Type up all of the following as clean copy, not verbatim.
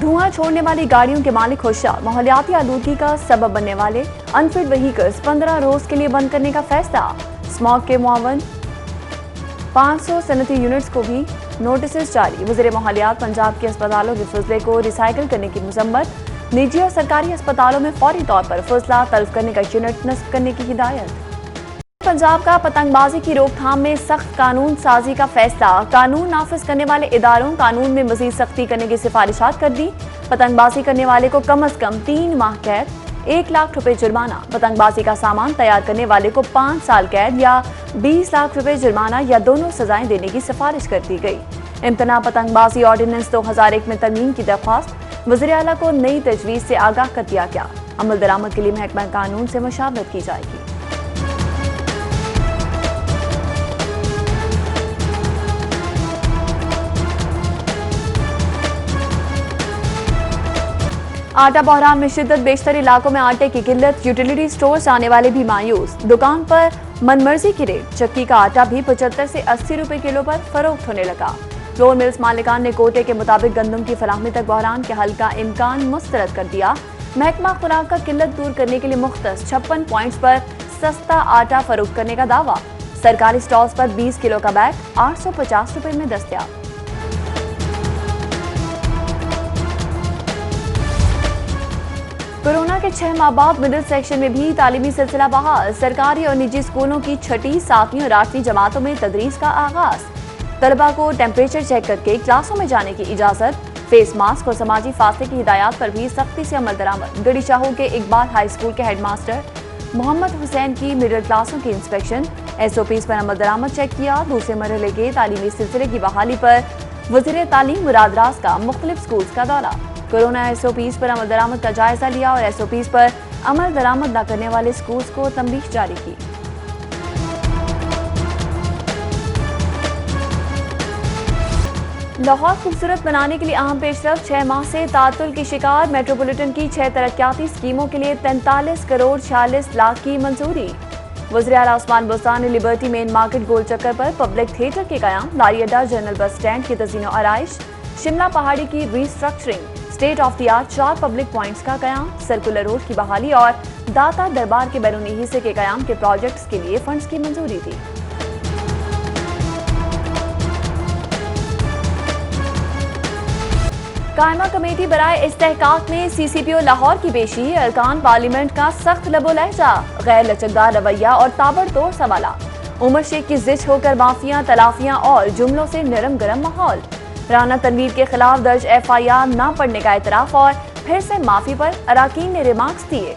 धुआं छोड़ने वाली गाड़ियों के मालिक होशियार, माहौलियाती आलूदगी का सबब बनने वाले अनफिट व्हीकल्स 15 रोज के लिए बंद करने का फैसला। स्मॉग के मुआवन 500 सनती यूनिट्स को भी नोटिस जारी। वज़ीर माहौलियात पंजाब के अस्पतालों के फजले को रिसाइकिल करने की मजम्मत। निजी और सरकारी अस्पतालों में फौरी तौर पर फजला तल्फ करने का यूनिट नस्ब करने की हिदायत। पंजाब का पतंगबाजी की रोकथाम में सख्त कानून साजी का फैसला। कानून नाफिज करने वाले इदारों कानून में मजीद सख्ती करने की सिफारिशात कर दी। पतंगबाजी करने वाले को कम अज कम 3 माह कैद, 1 लाख रुपए जुर्माना। पतंगबाजी का सामान तैयार करने वाले को 5 साल कैद या 20 लाख रुपए जुर्माना या दोनों सजाएं देने की सिफारिश कर दी गई। इम्तना पतंगबाजी ऑर्डिनेंस 2001 में तरमीम की दरख्वास्त। वज़ीर आला को नई तजवीज़ से आगाह कर दिया गया। अमल दरामद के लिए महकमा कानून से मशावरत की जाएगी। आटा बहरान में शिद्दत, बेशतर इलाकों में आटे की किल्लत। यूटिलिटी स्टोर आने वाले भी मायूस। दुकान पर मनमर्जी की रेट। चक्की का आटा भी 75 से 80 रुपए किलो पर फरोख्त होने लगा। फ्लोर मिल्स मालिकान ने कोटे के मुताबिक गंदम की फराहमी तक बहरान के हल का इम्कान मुस्तरद कर दिया। महकमा खुराक का किल्लत दूर करने के लिए मुख्तस 56 पॉइंट्स पर सस्ता आटा फरोख्त करने का दावा। सरकारी स्टॉल्स पर 20 किलो का बैग 850 रुपए में दस्तयाब। कोरोना के 6 माह बाद मिडिल सेक्शन में भी तालीमी सिलसिला बहाल। सरकारी और निजी स्कूलों की 6ठी, 7वीं और 8वीं जमातों में तदरीस का आगाज। तलबा को टेम्परेचर चेक करके क्लासों में जाने की इजाजत। फेस मास्क और समाजी फासले की हिदायत पर भी सख्ती से अमल दरामद। गढ़ी चाहू के इकबाल हाई स्कूल के हेडमास्टर मोहम्मद हुसैन की मिडिल क्लासों की इंस्पेक्शन। SOPs पर अमल दरामद चेक किया। दूसरे मरहले के तालीमी सिलसिले की बहाली पर वज़ीर तालीम मुराद राज का मुख्तलिफ स्कूल्स का दौरा। कोरोना SOPs पर अमल दरामद का जायजा लिया और SOPs पर अमल दरामद न करने वाले स्कूल्स को तंबीह जारी की। लाहौर खूबसूरत बनाने के लिए अहम पेशरफ। 6 माह से तातुल की शिकार। मेट्रोपॉलिटन की 6 तरक्याती स्कीमों के लिए 43 करोड़ 46 लाख की मंजूरी। वज़ीर आला उस्मान बुज़दार ने लिबर्टी मेन मार्केट गोल चक्कर पर पब्लिक थिएटर के कयाम। लारी अड्डा, जनरल बस स्टैंड की तज़ीन और आराइश। शिमला पहाड़ी की restructuring. State of the art 4 public points का कयाम। सर्कुलर रोड की बहाली और दाता दरबार के बैरूनी हिस्से के कयाम के प्रोजेक्ट्स के लिए फंड्स की मंजूरी दी। कायमा कमेटी बराए इस्तेहकाक में CCPO लाहौर की पेशी। अरकान पार्लियामेंट का सख्त लबो लहजा, गैर लचकदार रवैया और ताबड़तोड़ सवालात। उमर शेख की जिद होकर माफिया, तलाफियां और जुमलों से नरम गरम माहौल। राना तनवीर के खिलाफ दर्ज FIR न पढ़ने का एतराफ और फिर से माफी पर अराकीन ने रिमार्क्स दिए।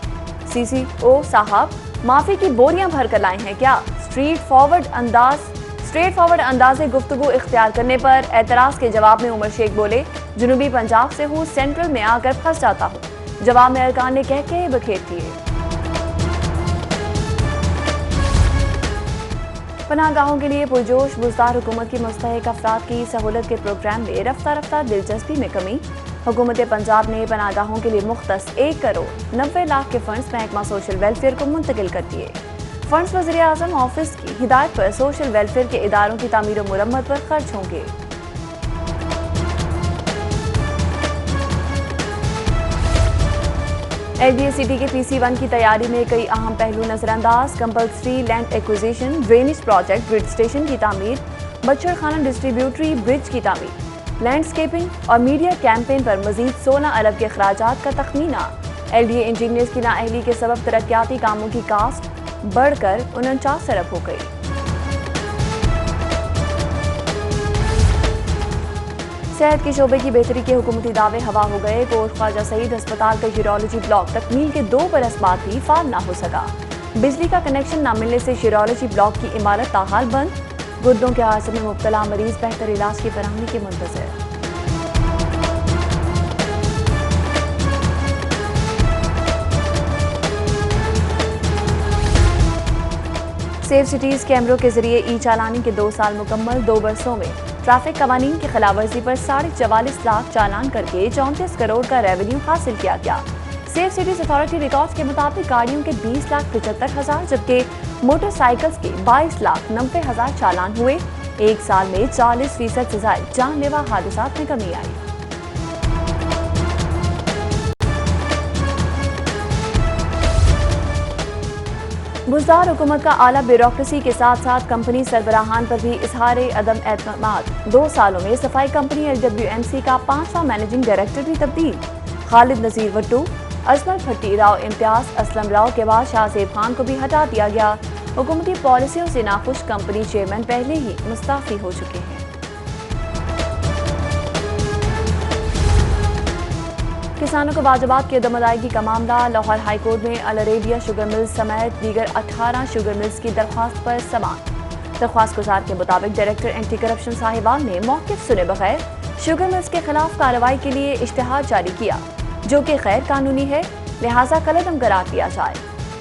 CCO साहब माफी की बोरियां भर कर लाए हैं क्या? स्ट्रेट फॉरवर्ड अंदाज़े गुफ्तगू इख्तियार करने पर एतराज के जवाब में उमर शेख बोले, जुनूबी पंजाब से हूँ, सेंट्रल में आकर फंस जाता हूँ। जवाब में अरकान ने कह के बखेर दिए। पनाहगाहों के लिए पुरजोश। बुज़दार हुकूमत की मुस्तहिक अफराद की सहूलत के प्रोग्राम में रफ्ता रफ्ता दिलचस्पी में कमी। हुकूमत पंजाब ने पनाहगाहों के लिए मुख्तस 1 करोड़ 90 लाख के फंड्स महकमा सोशल वेलफेयर को मुंतकिल कर दिए। फंड्स वज़ीर आज़म ऑफिस की हिदायत पर सोशल वेलफेयर के इदारों की तामीर और मुरम्मत पर खर्च होंगे। LDA-City के PC1 की तैयारी में कई अहम पहलू नजरअंदाज। Compulsory land acquisition, drainage project, grid station की तामीर, बच्चर खाना डिस्ट्रीब्यूटरी ब्रिज की तामीर, लैंडस्केपिंग और मीडिया कैंपेन पर मजीद 16 अरब के अखराजात का तखमीना। LDA इंजीनियर्स की नाअहली के सबब तरक्याती कामों की कास्ट बढ़कर 49 अरब हो गई। सेहत के शोबे की बेहतरी के हुकूमती दावे हवा हो गए। कोट ख्वाजा सईद अस्पताल का यूरोलॉजी ब्लॉक तकमील के 2 बरस बाद भी फाल ना हो सका। बिजली का कनेक्शन न मिलने से यूरोलॉजी ब्लॉक की इमारत ताहाल बंद। गुर्दों के हादसे में मुब्तला मरीज बेहतर इलाज की फराहमी के मुंतज़िर। सेफ सिटीज कैमरों के जरिए ई चालानी के 2 साल मुकम्मल। 2 बरसों में ट्रैफिक कवानीन की खिलाफवर्जी पर 44.5 लाख चालान करके 34 करोड़ का रेवेन्यू हासिल किया गया। सेफ सिटीज अथॉरिटी रिकॉर्ड्स के मुताबिक गाड़ियों के 20,75,000 जबकि मोटरसाइकिल्स के 22,90,000 चालान हुए। 1 साल में 40% से ज्यादा जानलेवा हादसात में कमी आई। बुज़दार हुकूमत का आला ब्यूरोक्रेसी के साथ साथ कंपनी सरबराहान पर भी इजहार अदम एतमाद। 2 सालों में सफाई कंपनी LWMC का 5वां मैनेजिंग डायरेक्टर भी तब्दील। खालिद नज़ीर वट्टू, अजमल भट्टी, राव इम्तियाज, असलम राव के बाद शाहजेब खान को भी हटा दिया गया। हुकूमती पॉलिसियों से नाखुश कंपनी चेयरमैन पहले ही मुस्ताफी हो चुके हैं। किसानों को वाजिबात की अदम अदायगी का मामला। लाहौर हाईकोर्ट में अल अरेबिया शुगर मिल्स समेत दीगर 18 शुगर मिल्स की दरख्वास्त पर समाअत। दरख्वास्त गुजार के मुताबिक डायरेक्टर एंटी करप्शन साहिबान ने मौक़िफ़ सुने बगैर शुगर मिल्स के खिलाफ कार्रवाई के लिए इश्तिहार जारी किया, जो कि गैर कानूनी है, लिहाजा कलअदम करार दिया जाए।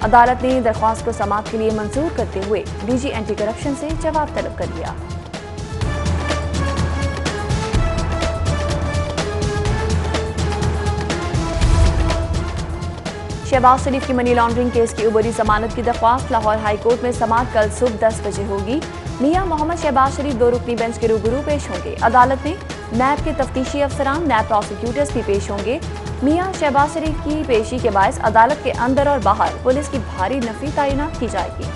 अदालत ने दरख्वास्त को समाअत के लिए मंजूर करते हुए DG एंटी करप्शन से जवाब तलब कर लिया। शहबाज शरीफ की मनी लॉन्ड्रिंग केस की उबरी जमानत की दरख्वास्त। लाहौर हाईकोर्ट में समाअत कल सुबह 10 बजे होगी। मियां मोहम्मद शहबाज शरीफ 2 रुकनी बेंच के रूबरू पेश होंगे। अदालत में नैब के तफ्तीशी अफसरान, नैब प्रोसिक्यूटर्स भी पेश होंगे। मियां शहबाज शरीफ की पेशी के बायस अदालत के अंदर और बाहर पुलिस की भारी नफरी तैनात की जाएगी।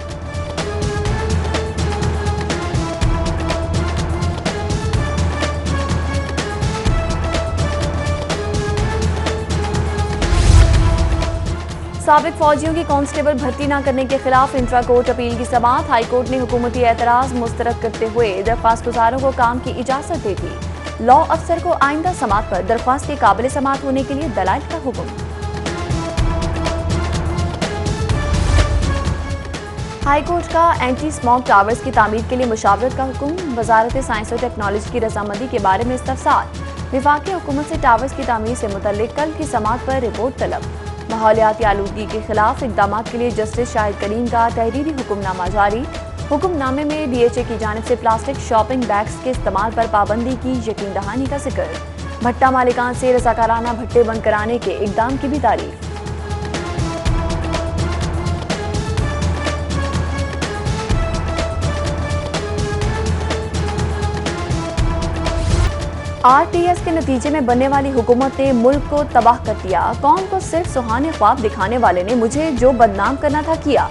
साबिक फौजियों की कांस्टेबल भर्ती न करने के खिलाफ इंट्रा कोर्ट अपील की समाअत। हाईकोर्ट ने हुकूमती एतराज मुस्तरद करते हुए दरख्वास्त गुजारों को काम की इजाजत दे दी। लॉ अफसर को आइंदा समाअत पर दरख्वास्त के काबिल समाअत होने के लिए दलाइल का हुक्म। हाईकोर्ट का एंटी स्मॉग टावर्स की तामीर के लिए मुशावरत का हुक्म। वजारत साइंस और टेक्नोलॉजी की रजामंदी के बारे में इस्तफसार। विफाकी हुकूमत से टावर्स की तामीर से मुतल्लिक कल की समाअत पर रिपोर्ट तलब। माहौलियाती आलूदगी के खिलाफ इक़दाम के लिए जस्टिस शाहिद करीम का तहरीरी हुक्मनामा जारी। हुक्मनामे में DHA की जानिब से प्लास्टिक शॉपिंग बैग्स के इस्तेमाल पर पाबंदी की यकीन दहानी का जिक्र। भट्टा मालिकान से रज़ाकाराना भट्टे बंद कराने के इक़दाम की भी तारीफ। RTS के नतीजे में बनने वाली हुकूमत ने मुल्क को तबाह कर दिया। कौम को सिर्फ सुहाने ख्वाब दिखाने वाले ने मुझे जो बदनाम करना था किया।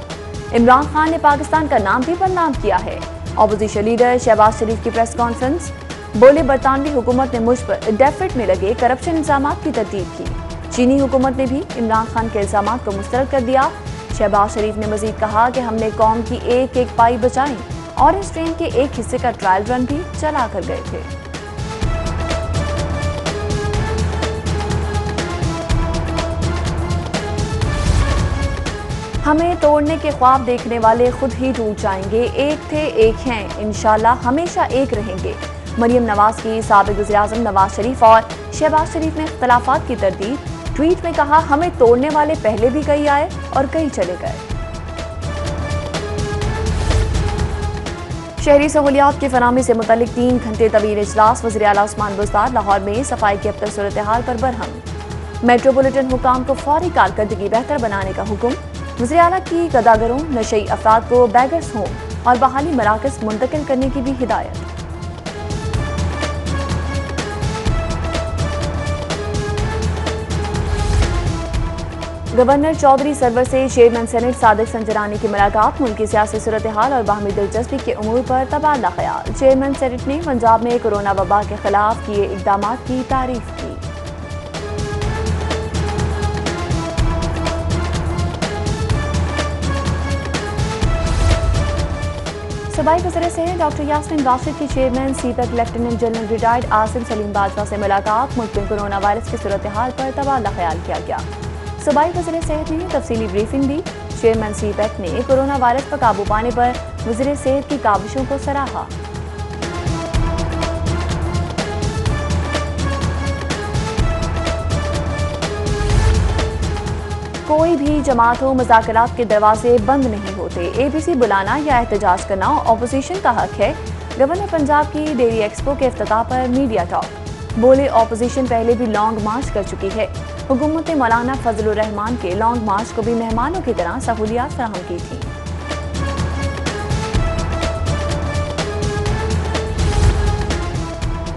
इमरान खान ने पाकिस्तान का नाम भी बदनाम किया है। अपोजिशन लीडर शहबाज शरीफ की प्रेस कॉन्फ्रेंस। बोले, बरतानवी हुकूमत ने मुझ पर डेफिट में लगे करप्शन इल्जामात की तरतीब की। चीनी हुकूमत ने भी इमरान खान के इल्जामात को मुस्तरद कर दिया। शहबाज शरीफ ने मजीद कहा कि हमने कौम की एक एक पाई बचाई और इस ट्रेन के एक हिस्से का ट्रायल रन भी चला कर गए थे। हमें तोड़ने के ख्वाब देखने वाले खुद ही टूट जाएंगे। एक थे एक हैं, इंशाल्लाह हमेशा एक रहेंगे। मरियम नवाज की साबिक वज़ीर-ए-आज़म नवाज शरीफ और शहबाज शरीफ ने इख्तलाफात की तरदीद। ट्वीट में कहा, हमें तोड़ने वाले पहले भी कई आए और कई चले गए। शहरी सहूलियात की फराहमी से मुतल्लिक 3 घंटे तवील इजलास। वज़ीर आला उस्मान बुज़दार लाहौर में सफाई की अब तक सूरत हाल पर बरहम। मेट्रोपॉलिटन हुकाम को फौरी कारकर्दगी बेहतर बनाने का हुक्म। वज़ीर आला की गदागरों, नशई अफराद को बैगर्स होम और बहाली मराकज़ मुंतकिल करने की भी हिदायत। गवर्नर चौधरी सरवर से चेयरमैन सेनेट सादिक संजरानी की मुलाकात। मुल्की सियासी सूरत हाल और बाहमी दिलचस्पी के उमूर पर तबादला ख्याल। चेयरमैन सेनेट ने पंजाब में कोरोना वबा के खिलाफ किए इक़दामात की तारीफ की। सूबाई वज़ीर सेहत डॉक्टर यास्मीन राशिद की chairman CPEC lieutenant general retired Asim Salim Bajwa से मुलाकात। मुल्क में कोरोना वायरस की सूरत हाल पर तबादला ख्याल किया गया। सूबाई वज़ीर सेहत ने तफसीली ब्रीफिंग दी। चेयरमैन सीपैक ने कोरोना वायरस पर काबू पाने पर वज़ीर सेहत की काविशों को सराहा। कोई भी जमात हो, मुज़ाकरात के दरवाजे बंद नहीं होते। APC बुलाना या एहतजाज करना ऑपोजिशन का हक है। गवर्नर पंजाब की डेयरी एक्सपो के इफ्तिताह पर मीडिया टॉक। बोले, ऑपोजिशन पहले भी लॉन्ग मार्च कर चुकी है। हुकूमत ने मौलाना फजलुर रहमान के लॉन्ग मार्च को भी मेहमानों की तरह सहूलियात फराहम की थी।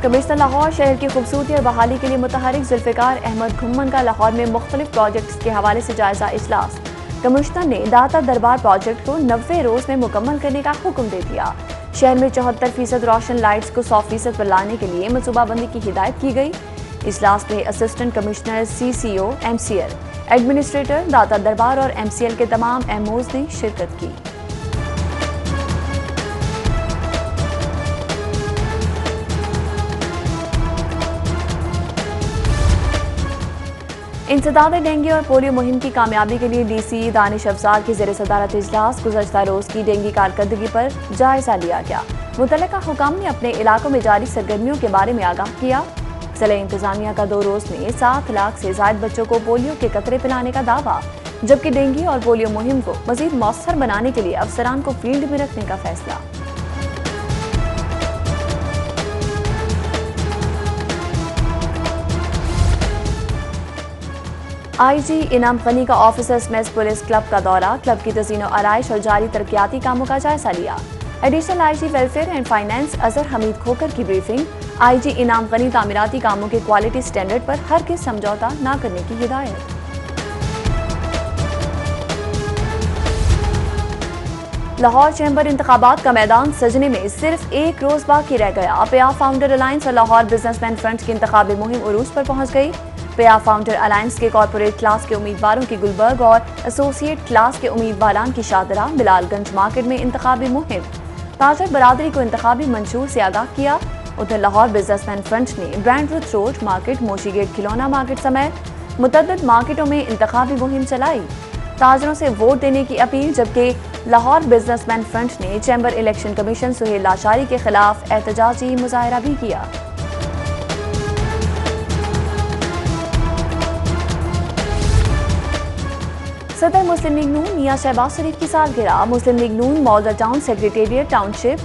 कमिश्नर लाहौर शहर की खूबसूरती और बहाली के लिए मुतहरिक जुल्फ़िकार अहमद घुम्मन का लाहौर में मुख्तलिफ प्रोजेक्ट्स के हवाले से जायजा इजलास। कमिश्नर ने दाता दरबार प्रोजेक्ट को 90 रोज में मुकम्मल करने का हुक्म दे दिया। शहर में 74% रोशन लाइट्स को 100% पर लाने के लिए मनसूबाबंदी की हिदायत की गई। इजलास में assistant commissioner, CCO, MCL, administrator, दाता दरबार और MCL के तमाम MOs ने शिरकत की। इंसदाद डेंगू और पोलियो मुहिम की कामयाबी के लिए DC दानिश अफजार की ज़ेर सदारत इजलास गुज़श्ता रोज की डेंगू कारकर्दगी पर जायजा लिया गया। मुतल्लिका हुकाम ने अपने इलाकों में जारी सरगर्मियों के बारे में आगाह किया। जिला इंतजामिया का 2 रोज में 7 लाख से ज़ायद बच्चों को पोलियो के कतरे पिलाने का दावा, जबकि डेंगू और पोलियो मुहिम को मजीद मौसर बनाने के लिए अफसरान को फील्ड में रखने का फैसला। IG इनाम गनी का ऑफिसर्स मेस पुलिस क्लब का दौरा, क्लब की तज़ीन और आराइश और जारी तरक्याती कामों का जायजा लिया। Additional IG welfare and finance Azhar Hamid Khokhar की ब्रीफिंग। IG इनाम गनी तामीराती कामों के क्वालिटी स्टैंडर्ड पर हर किस समझौता न करने की हिदायत। लाहौर चैम्बर इंतखाबात का मैदान सजने में सिर्फ 1 रोज बाकी रह गया। पेया फाउंडर अलायंस और लाहौर बिजनेसमैन फ्रंट की इंतखाबी मुहिम उरूज पर पहुंच गई। पेया फाउंडर अलायंस के कॉर्पोरेट क्लास के उम्मीदवारों की गुलबर्ग और एसोसिएट क्लास के उम्मीदवारान की शादरा बिलालगंज मार्केट में इंतखाबी मुहिम। ताजर बरादरी को इंतखाबी मंशूर से आगाह किया। उधर लाहौर बिजनेसमैन फ्रंट ने ब्रांडवुड रोड मार्केट, मोशी गेट खिलौना मार्केट समेत मुतअद्दिद मार्केटों में इंतखाबी मुहिम चलाई। ताजरों से वोट देने की अपील, जबकि लाहौर बिजनेसमैन फ्रंट ने chamber election commission Sohail Lashari के खिलाफ एहतजाजी मुजाहरा भी किया। सदर मुस्लिम लीग नून मियां शहबाज शरीफ की सालगिरह। Muslim League Noon model town, secretariat township,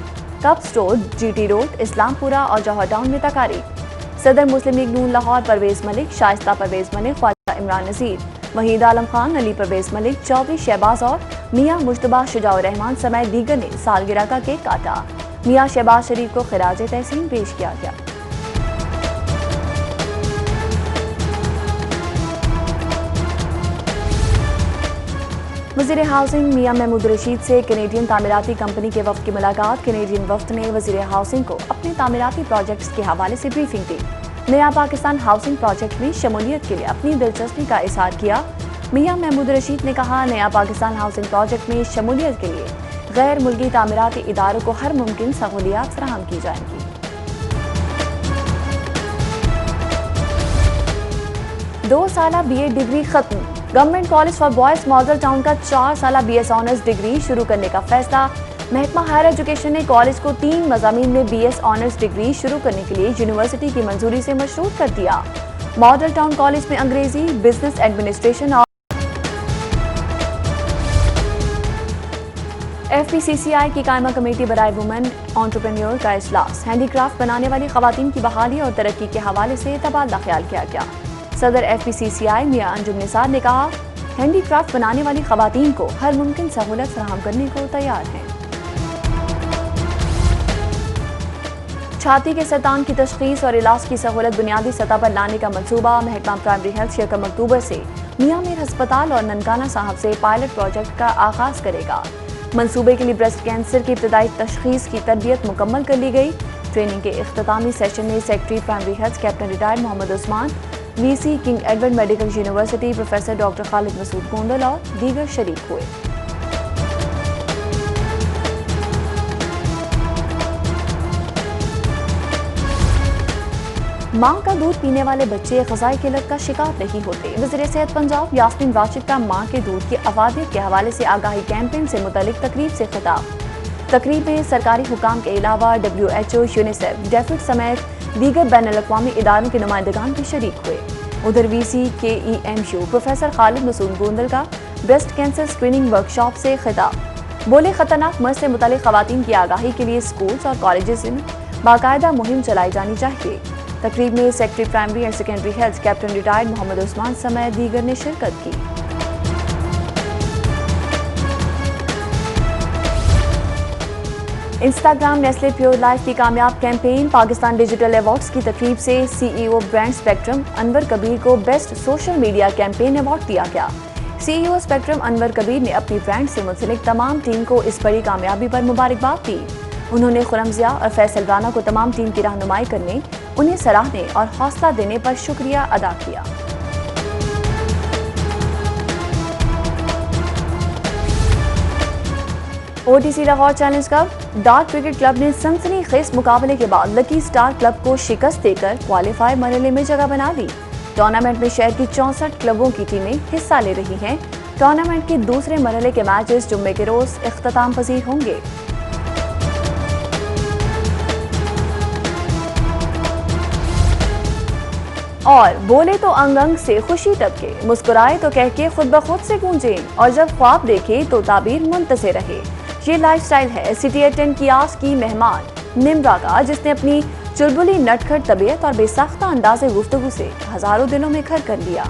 cup store, GT road, Islampura और जौहर टाउन में तकारीब। सदर मुस्लिम लीग नून लाहौर परवेज मलिक, शाइस्ता परवेज मलिक, ख्वाजा इमरान नज़ीर, वहीद आलम खान, अली परवेज मलिक, चौधरी शहबाज और मियां मुश्तबा शुजाउर रहमान समेत दीगर ने सालगिरह का केक काटा। मियां शहबाज शरीफ को खिराज तहसीन पेश किया गया। वज़ीर हाउसिंग मियां महमूद रशीद से कैनेडियन तामीराती कंपनी के वफ्द की मुलाकात। कैनेडियन वफ्द ने वज़ीर हाउसिंग को अपने तामीराती प्रोजेक्ट्स के हवाले से ब्रीफिंग दी। नया पाकिस्तान हाउसिंग प्रोजेक्ट में शमूलियत के लिए अपनी दिलचस्पी का इज़हार किया। मियां महमूद रशीद ने कहा, नया पाकिस्तान हाउसिंग प्रोजेक्ट में शमूलियत के लिए गैर मुल्की तामीराती इदारों को हर मुमकिन सहूलियात फराहम की जाएंगी। दो साला BA डिग्री खत्म। Government college for boys model town का 4 साला BS ऑनर्स डिग्री शुरू करने का फैसला। महकमा हायर एजुकेशन ने कॉलेज को 3 मज़ामीन में BS ऑनर्स डिग्री शुरू करने के लिए यूनिवर्सिटी की मंजूरी से मशरूत कर दिया। मॉडल टाउन कॉलेज में अंग्रेजी, बिजनेस एडमिनिस्ट्रेशन और FPCCI की कायमा कमेटी बराए वुमेन एंटरप्रेन्योर का इजलास। हैंडीक्राफ्ट बनाने वाली खवातीन की बहाली और तरक्की के हवाले से तबादला ख्याल किया गया। सदर FPCCI मियां अंजुम निसार ने कहा, हैंडीक्राफ्ट बनाने वाली खवातीन को हर मुमकिन सहूलत फराहम करने को तैयार हैं। छाती के सरतान की तशखीस और इलाज की सहूलत बुनियादी सतह पर लाने का मंसूबा। महकमा प्राइमरी हेल्थ 6 अक्टूबर से मियां मीर अस्पताल और ननकाना साहब से पायलट प्रोजेक्ट का आगाज करेगा। मंसूबे के लिए ब्रेस्ट कैंसर की इब्तदाई तशखीस की तरबियत मुकम्मल कर ली गई। ट्रेनिंग के इख्तितामी सेशन में secretary primary health captain retired Mohammad Usman, VC King Edward Medical University professor doctor Khalid Masood Gondal और दीगर शरीक हुए। मां का दूध पीने वाले बच्चे ग़िज़ाई किल्लत का शिकार नहीं होते। वज़ीर सेहत पंजाब यास्मीन राशिद का मां के दूध की अफादियत के हवाले से आगाही कैंपेन से मुतल्लिक तकरीब से खिताब। तकरीब में सरकारी हुकाम के अलावा WHO, यूनिसेफ, डेफिड समेत दीगर बैनुल-अक़वामी इदारों के नुमाइंदगान भी शरीक हुए। उधर VC KEMU professor Khalid Masood Gondal का ब्रेस्ट कैंसर स्क्रीनिंग वर्कशॉप से खिताब। बोले, खतरनाक मर्ज से मुतल्लिक खवातीन की आगाही के लिए स्कूल्स और कॉलेजेस में बाकायदा मुहिम चलाई जानी चाहिए। तकरीब में secretary primary and secondary health captain retired Mohammad Usman समेत दीगर ने शिरकत की। इंस्टाग्राम नेस्ले प्योर लाइफ की कामयाब कैंपेन। पाकिस्तान डिजिटल अवार्ड्स की तकरीब से CEO brand spectrum Anwar Kabir को best social media campaign award दिया गया। सीईओ स्पेक्ट्रम अनवर कबीर ने अपनी ब्रांड से मुंसलिक तमाम टीम को इस बड़ी कामयाबी पर मुबारकबाद दी। उन्होंने खुरम ज़िया और फैसल राना को तमाम टीम की रहनुमाई करने, उन्हें सराहने और हौसला देने पर शुक्रिया अदा किया। OTC Lahore challenge cup dark cricket club ने सनसनीखेज मुकाबले के बाद लकी स्टार क्लब को शिकस्त देकर क्वालिफायर मरहले में जगह बना ली। टूर्नामेंट में शहर की 64 क्लबों की टीमें हिस्सा ले रही हैं। टूर्नामेंट के दूसरे मरहले के मैचेस जुम्मे के रोज इख्तिताम पजीर होंगे। और बोले तो अंग अंग से खुशी टपके, मुस्कुराए तो कह के खुद ब खुद से गूंजे, और जब ख्वाब देखे तो ताबीर मुंतज़िर रहे। ये लाइफस्टाइल है सिटी 10 कियास की मेहमान निम्रा का, जिसने अपनी चुलबुली नटखट तबीयत और बेसाख्ता अंदाज़े गुफ्तगू से हजारों दिलों में घर कर लिया।